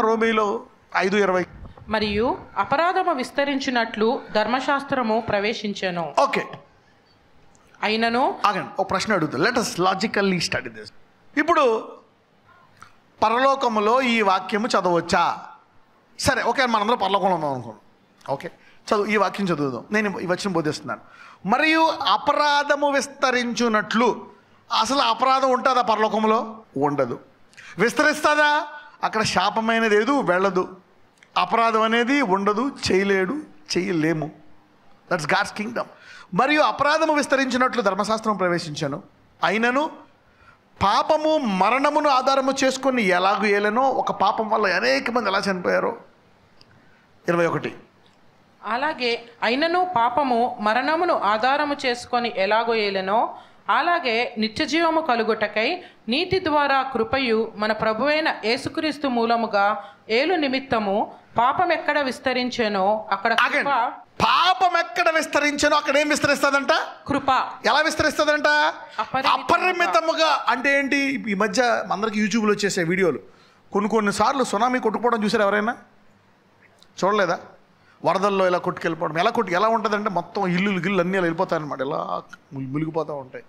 రోమీలో 5:20. మరియు అపరాధము విస్తరించినట్లు ధర్మశాస్త్రము ప్రవేశించెను. ఓకే, అయినను ఆగండి, ఒక ప్రశ్న అడుగుతా. Let us logically study this. ఇప్పుడు పరలోకములో ఈ వాక్యము చదవచ్చా? సరే, ఓకే, మనందరం పరలోకంలో ఉన్నాం అనుకోండి. ఓకే, చదువు, ఈ వాక్యం చదువుదాం. నేను ఈ వచనం బోధిస్తున్నాను. మరియు అపరాధము విస్తరించున్నట్లు. అసలు అపరాధం ఉంటుందా పరలోకంలో? ఉండదు. విస్తరిస్తుందా? అక్కడ శాపమైనది ఏదు వెళ్ళదు. అపరాధం అనేది ఉండదు, చేయలేడు, చేయలేము. That's God's kingdom. మరియు అపరాధము విస్తరించినట్లు ధర్మశాస్త్రం ప్రవేశించాను. అయినను పాపము మరణమును ఆధారము చేసుకొని ఎలాగూ ఏలనో, ఒక పాపం వల్ల అనేక మంది ఎలా చనిపోయారో. 21. అలాగే అయినను పాపము మరణమును ఆధారము చేసుకొని ఎలాగో ఏలెనో, అలాగే నిత్యజీవము కలుగుటకై నీతి ద్వారా కృపయు మన ప్రభువైన యేసుక్రీస్తు మూలముగా ఏలు నిమిత్తము పాపం ఎక్కడ విస్తరించెనో అక్కడ కృప. పాపం ఎక్కడ విస్తరించానో అక్కడ ఏం విస్తరిస్తుందంట? కృప. ఎలా విస్తరిస్తుందంట? అపరిమితముగా. అంటే ఏంటి? ఈ మధ్య అందరికి యూట్యూబ్లో వచ్చేసే వీడియోలు కొన్నిసార్లు సునామీ కొట్టుకుపోవడం చూసారు ఎవరైనా? చూడలేదా? వరదల్లో ఇలా కొట్టుకెళ్ళిపోవడం ఎలా ఉంటుందంటే మొత్తం గిల్లు అన్నీ అలా వెళ్ళిపోతాయన్నమాట. ఇలా మునిగిపోతూ ఉంటాయి.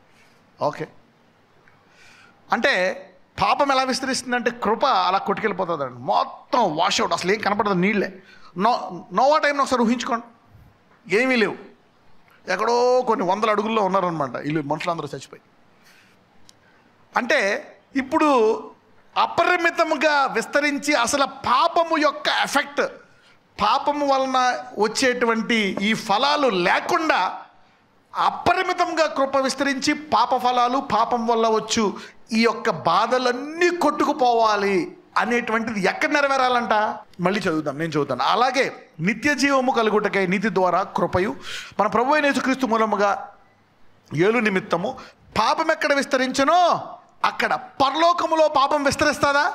ఓకే, అంటే పాపం ఎలా విస్తరిస్తుందంటే కృప అలా కొట్టుకెళ్ళిపోతుందండి. మొత్తం వాష్అవుట్, అసలు ఏం కనపడదు, నీళ్ళే. నోవా టైంలో ఒకసారి ఊహించుకోండి, ఏమీ లేవు. ఎక్కడో కొన్ని 100 అడుగుల్లో ఉన్నారనమాట వీళ్ళు, మనుషులందరూ చచ్చిపోయి. అంటే ఇప్పుడు అపరిమితముగా విస్తరించి అసలు పాపము యొక్క ఎఫెక్ట్, పాపము వలన వచ్చేటువంటి ఈ ఫలాలు లేకుండా అపరిమితంగా కృప విస్తరించి పాప ఫలాలు, పాపం వల్ల వచ్చు ఈ యొక్క బాధలన్నీ కొట్టుకుపోవాలి అనేటువంటిది ఎక్కడ నెరవేరాలంట? మళ్ళీ చదువుతాం, నేను చదువుతాను. అలాగే నిత్య జీవము కలుగుటకై నీతి ద్వారా కృపయు మన ప్రభువైన యేసుక్రీస్తు మూలముగా ఏలు నిమిత్తము పాపం ఎక్కడ విస్తరించనో అక్కడ పరలోకములో పాపం విస్తరిస్తుందా?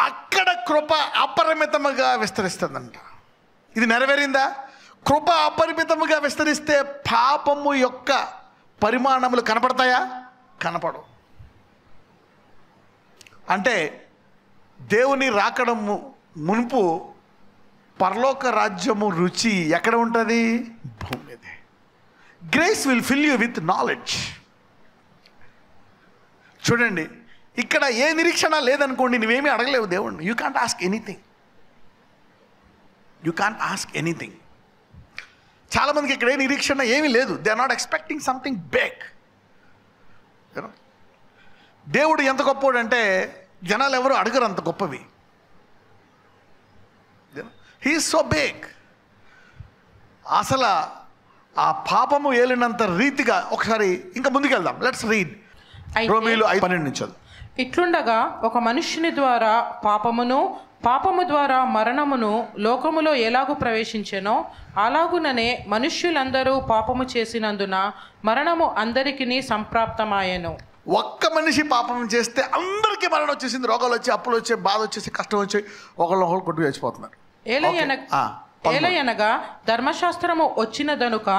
అక్కడ కృప అపరిమితముగా విస్తరిస్తుందంట. ఇది నెరవేరిందా? కృప అపరిమితముగా విస్తరిస్తే పాపము యొక్క పరిమాణములు కనపడతాయా? కనపడవు. అంటే దేవుని రాకడము మునుపు పరలోక రాజ్యము రుచి ఎక్కడ ఉంటుంది? భూమి మీదే. Grace will fill you with knowledge. చూడండి, ఇక్కడ ఏ నిరీక్షణ లేదనుకోండి, నువ్వేమీ అడగలేవు దేవుణ్ణి. You can't ask anything. You can't ask anything. చాలామందికి ఇక్కడ ఏ నిరీక్షణ ఏమీ లేదు. They are not expecting something big. దేవుడు ఎంత గొప్పవాడు అంటే జనాలు ఎవరు అడగరు అంత గొప్పవి. He is so big. అసలు ఆ పాపము ఏలినంత రీతిగా ఒకసారి ఇంకా ముందుకెళ్దాం. Let's read రోమీలు 5:12. ఇట్లుండగా ఒక మనుష్యుని ద్వారా పాపమును, పాపము ద్వారా మరణమును లోకములో ఎలాగు ప్రవేశించెనో అలాగుననే మనుష్యులందరూ పాపము చేసినందున మరణము అందరికిని సంప్రాప్తమాయెను. ఒక్క మనిషి పాపం చేస్తే అందరికీ మరణం వచ్చేసింది. రోగాలు వచ్చి, అప్పులు వచ్చి, బాధ వచ్చేసి, కష్టం వచ్చి ఒకళ్ళు కొట్టుకు చచ్చిపోతున్నారు. ఏలయనగా ధర్మశాస్త్రము వచ్చినదనుక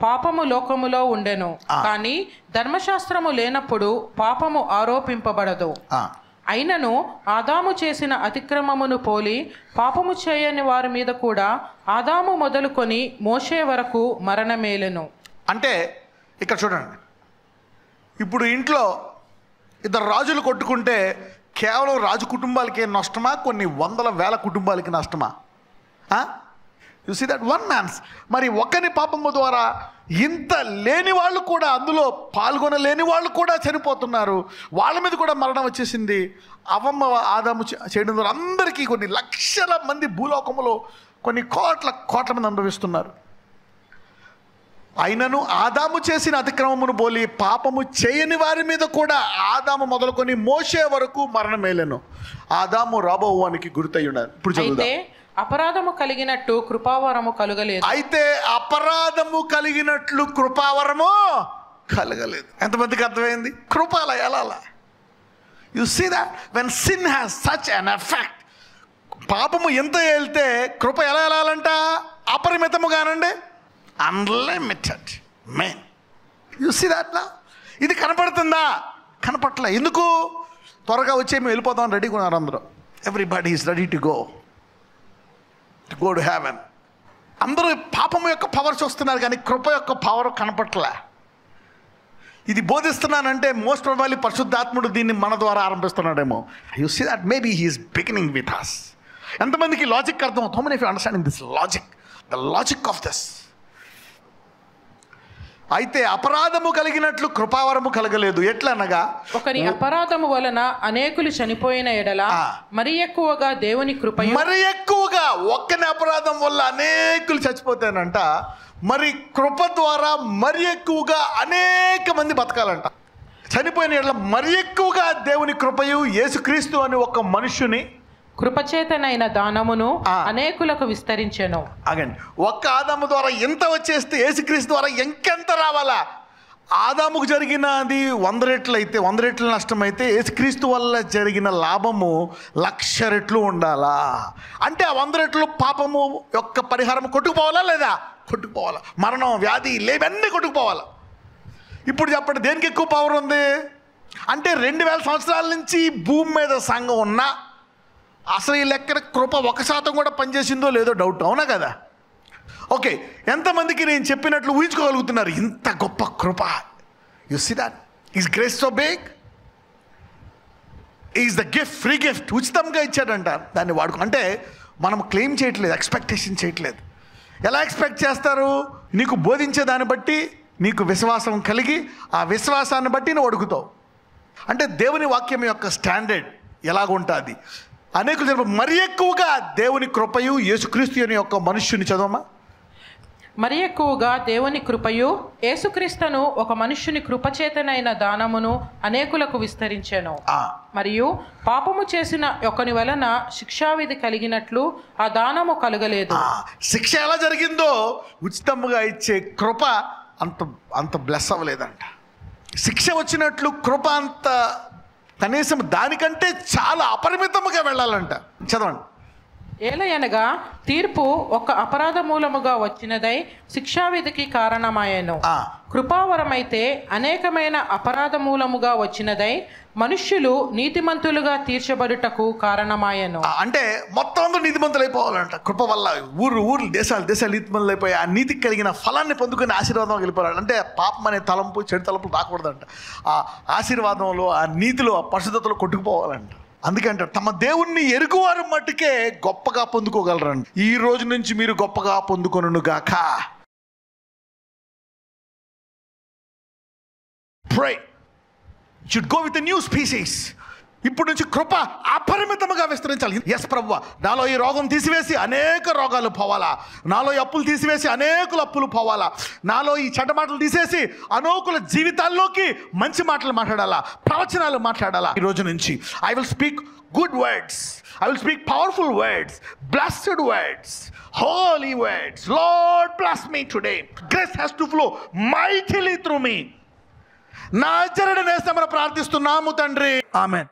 పాపము లోకములో ఉండెను, కానీ ధర్మశాస్త్రము లేనప్పుడు పాపము ఆరోపింపబడదు. అయినను ఆదాము చేసిన అతిక్రమమును పోలి పాపము చేయని వారి మీద కూడా ఆదాము మొదలుకొని మోషే వరకు మరణమేలెను. అంటే ఇక్కడ చూడండి, ఇప్పుడు ఇంట్లో 2 రాజులు కొట్టుకుంటే కేవలం రాజు కుటుంబాలకే నష్టమా? కొన్ని 100,000 కుటుంబాలకి నష్టమా? You see that one man's. మరి ఒకని పాపము ద్వారా ఇంత లేని వాళ్ళు కూడా, అందులో పాల్గొనలేని వాళ్ళు కూడా చనిపోతున్నారు. వాళ్ళ మీద కూడా మరణం వచ్చేసింది. అవమ్మ ఆదాము చేయడం ద్వారా అందరికీ కొన్ని లక్షల మంది భూలోకములో కొన్ని కోట్ల మంది అనుభవిస్తున్నారు. అయినను ఆదాము చేసిన అతిక్రమమును పోలి పాపము చేయని వారి మీద కూడా ఆదాము మొదలుకొని మోషే వరకు మరణమేలెను. ఆదాము రాబోవానికి గుర్తయి ఉన్నారు. ఇప్పుడు చదువుదాం. అపరాధము కలిగినట్టు కృపావరము కలగలేదు. అయితే అపరాధము కలిగినట్లు కృపావరము కలగలేదు. ఎంతమందికి అర్థమైంది? కృప అలా ఎలా? You see that when sin has such an effect, పాపము ఎంత వెళ్తే కృప ఎలా వెళ్ళాలంట? అపరిమితముగానండి, unlimited. Main you see that నా. ఇది కనపడుతుందా? కనపట్లే. ఎందుకు? త్వరగా వచ్చే మేము వెళ్ళిపోతామని రెడీగా ఉన్నారు అందరూ. Everybody is ready to go to heaven. అందరూ పాపం యొక్క పవర్ చూస్తున్నారు కానీ కృప యొక్క పవర్ కనపట్లే. ఇది బోధిస్తున్నానంటే మోస్ట్ ప్రాబబ్లీ పరిశుద్ధాత్ముడు దీన్ని మన ద్వారా ఆరంభిస్తున్నాడేమో. You see that maybe he is beginning with us. ఎంతమందికి లాజిక్ అర్థం అవుతుంది? How many of you understanding this logic, the logic of this? అయితే అపరాధము కలిగినట్లు కృపావరము కలగలేదు. ఎట్లనగా ఒకరి అపరాధము వలన అనేకులు చనిపోయిన ఎడల మరి ఎక్కువగా దేవుని కృపయు, మరి ఎక్కువగా ఒక్కని అపరాధం వల్ల అనేకులు చచ్చిపోతానంట, మరి కృప ద్వారా మరి ఎక్కువగా అనేక మంది బతకాలంట. చనిపోయిన ఎడల మరి ఎక్కువగా దేవుని కృపయు యేసుక్రీస్తు అని ఒక మనుష్యుని కృపచేతనైన దానమును అనేకులకు విస్తరించెను. అగండి, ఒక్క ఆదాము ద్వారా ఎంత వచ్చేస్తే యేసుక్రీస్తు ద్వారా ఇంకెంత రావాలా? ఆదాముకు జరిగినది 100 రెట్లు అయితే, 100 రెట్ల నష్టం అయితే యేసుక్రీస్తు వల్ల జరిగిన లాభము 1,00,000 రెట్లు ఉండాలా? అంటే ఆ 100 రెట్లు పాపము యొక్క పరిహారం కొట్టుకుపోవాలా లేదా? కొట్టుకుపోవాలా. మరణం, వ్యాధి లేవన్నీ కొట్టుకుపోవాలా. ఇప్పుడు చెప్పండి, దేనికి ఎక్కువ పవర్ ఉంది? అంటే 2000 సంవత్సరాల నుంచి భూమి మీద సంఘం ఉన్నా అసలు ఈ లెక్కన కృప 1% కూడా పనిచేసిందో లేదో డౌట్. అవునా కదా? ఓకే, ఎంతమందికి నేను చెప్పినట్లు ఊహించుకోగలుగుతున్నారు ఇంత గొప్ప కృప? You see that is grace so big, is the gift, free gift, ఉచితంగా ఇచ్చాడంట. దాన్ని వాడుకో. అంటే మనం క్లెయిమ్ చేయట్లేదు, ఎక్స్పెక్టేషన్ చేయట్లేదు. ఎలా ఎక్స్పెక్ట్ చేస్తారు? నీకు బోధించే దాన్ని బట్టి నీకు విశ్వాసం కలిగి ఆ విశ్వాసాన్ని బట్టి నువ్వు అడుగుతావు. అంటే దేవుని వాక్యం యొక్క స్టాండర్డ్ ఎలాగుంటుంది? అనేకులు మరి ఎక్కువగా దేవుని కృపయు యేసుక్రీస్తు అని యొక్క మనుష్యుని చదవమా. మరి ఎక్కువగా దేవుని కృపయు యేసుక్రీస్తును ఒక మనుష్యుని కృపచేతనైన దానమును అనేకులకు విస్తరించెను. మరియు పాపము చేసిన ఒకని వలన శిక్షావిధి కలిగినట్లు ఆ దానము కలగలేదు. శిక్ష ఎలా జరిగిందో ఉచితముగా ఇచ్చే కృప అంత బ్లెస్ అవ్వలేదంట. శిక్ష వచ్చినట్లు కృప అంత కనీసం దానికంటే చాలా అపరిమితముగా వెళ్ళాలంట. చదవండి. ఏలయనగా తీర్పు ఒక అపరాధ మూలముగా వచ్చినదై శిక్షావిధికి కారణమాయెను. కృపావరమైతే అనేకమైన అపరాధ మూలముగా వచ్చినదై మనుష్యులు నీతిమంతులుగా తీర్చబడుటకు కారణమాయెను. అంటే మొత్తం అందరూ నీతిమంతులు అయిపోవాలంట కృప వల్ల. ఊర్లు దేశాలు నీతిమంతులు అయిపోయి ఆ నీతికి కలిగిన ఫలాన్ని పొందుకుని ఆశీర్వాదం వెళ్ళిపోవాలి. అంటే పాపం అనే తలంపు, చెడు తలంపు రాకూడదంట. ఆ ఆశీర్వాదంలో, ఆ నీతిలో, ఆ పరిశుద్ధతలో కొట్టుకుపోవాలంట. అందుకంటే తమ దేవుణ్ణి ఎరుగువారు మట్టుకే గొప్పగా పొందుకోగలరండి. ఈ రోజు నుంచి మీరు గొప్పగా పొందుకొనును గాక. Pray. You should go with the new species. ఇప్పుడు నుంచి కృప అపరిమితముగా విస్తరించాలి. ఎస్ ప్రభువా, నాలో ఈ రోగం తీసివేసి అనేక రోగాలు పోవాలా. నాలో ఈ అప్పులు తీసివేసి అనేకుల అప్పులు పోవాలా. నాలో ఈ చెడ్డ మాటలు తీసేసి అనేకుల జీవితాల్లోకి మంచి మాటలు మాట్లాడాలా, ప్రవచనాలు మాట్లాడాలా. ఈ రోజు నుంచి I will speak good words, I will speak powerful words, blessed words, holy words. Lord bless me today. Grace has to flow mightily through me. నా జరడ నేస్తమని ప్రార్థిస్తున్నాము తండ్రి. ఆమేన్.